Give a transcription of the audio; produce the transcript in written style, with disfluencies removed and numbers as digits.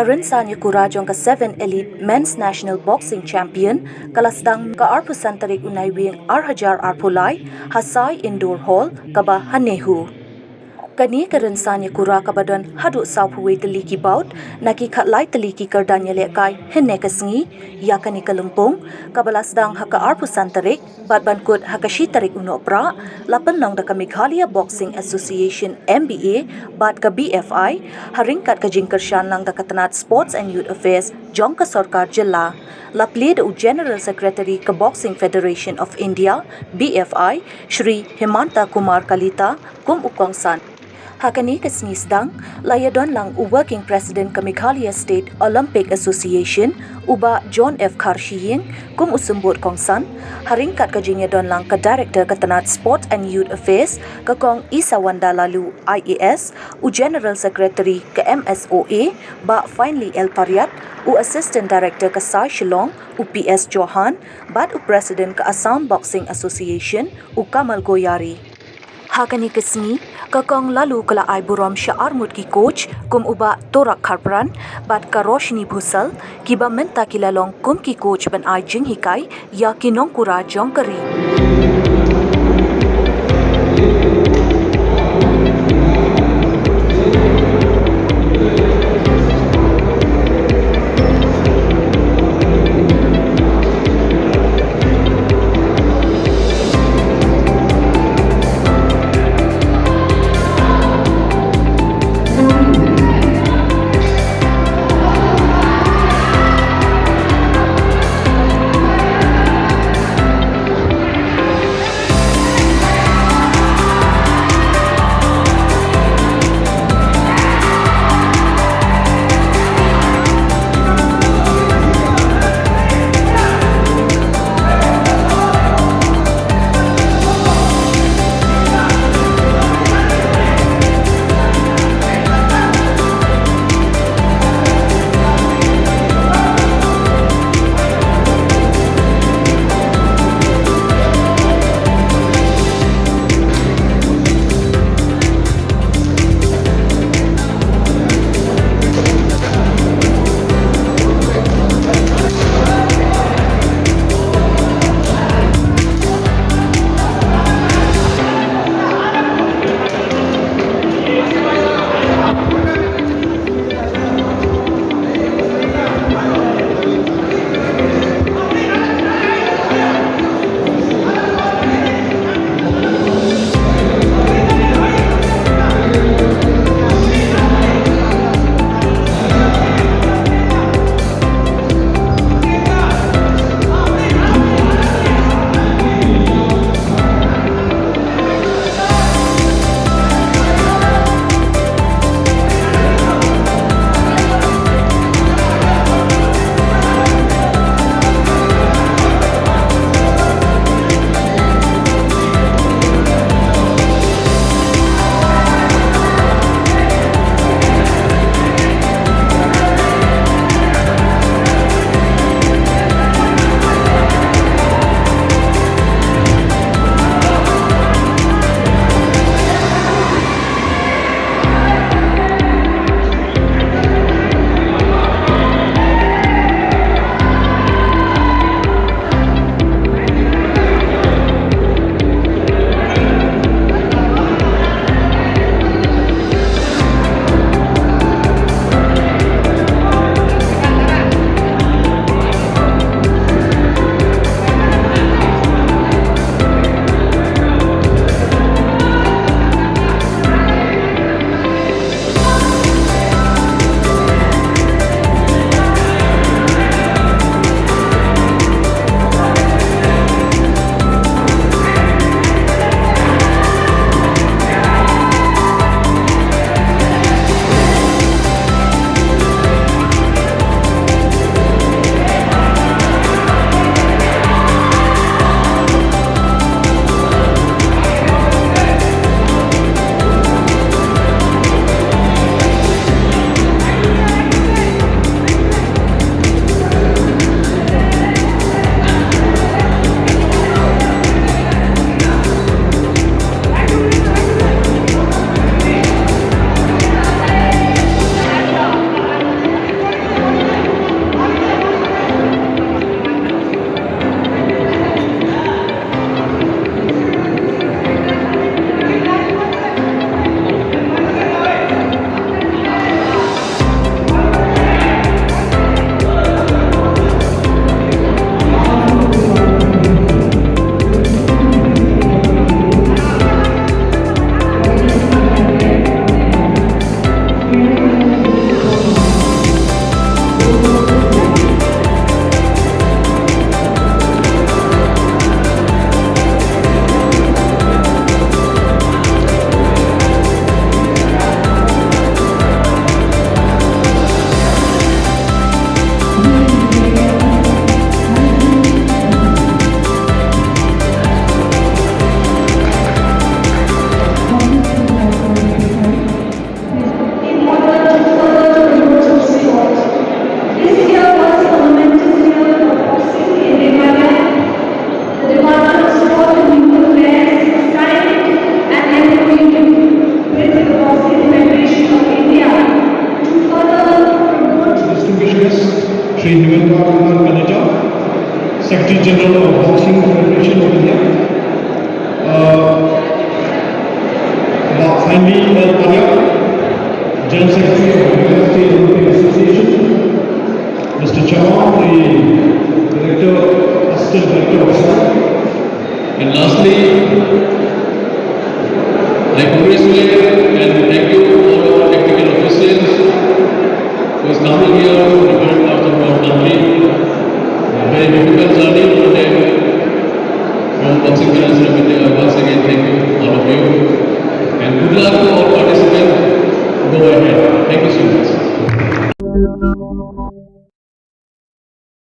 Rynsan iakura jong ka 7 Elite Men's National Boxing Champion Sdang ka arpusan tarik naiwieng hajar arpulai SAI Indoor Hall kaba Nehu. Kani rynsan iakura kabadon haduh saupuwe tylli ki bout naki khatlai tylli ki kyrdan ialehkai hynne sngi ya kani lympung kabala Sdang haka arpusan tarik bat bankut hakashi tarik Nohprah pynlong da Meghalaya Boxing Association MBA bat ka BFI ryngkat ka jingkyrshan lang da katanat Sports and Youth Affairs jong ka Sorkar Jylla lead General Secretary ka Boxing Federation of India BFI Shri Hemanta Kumar Kalita kum ukongsan hakani kasni Sdang layadon lang Working President ka Meghalaya State Olympic Association uba John F Kharshiing kum usumbut kongsan ryngkat ka jingedon lang ka Director ka tanat Sports and Youth Affairs ka Kong Isawanda Laloo IAS General Secretary ka MSOA ba finally Assistant Director ka SAI Shillong PS Chauhan bat President ka Assam Boxing Association Kamal Goyary. Hakani kasni kakong lalu kala ay burom siya armut ki coach kum uba torak kharpran bat ka roshni bhusal kiba menta kilalong kum ki coach ban ay jingkyrshan ya kinongkura jongkari. Finally, General Secretary of Meghalaya State Olympic Association, Mr. Chauhan, the Assistant Director of SAI. And lastly, I congratulate and thank you all our technical officials who is coming here from different parts of our country. A very difficult journey today from Boxing Finance Limited. Once again, thank you all of you, and good luck to all participants. Go ahead. Thank you so much.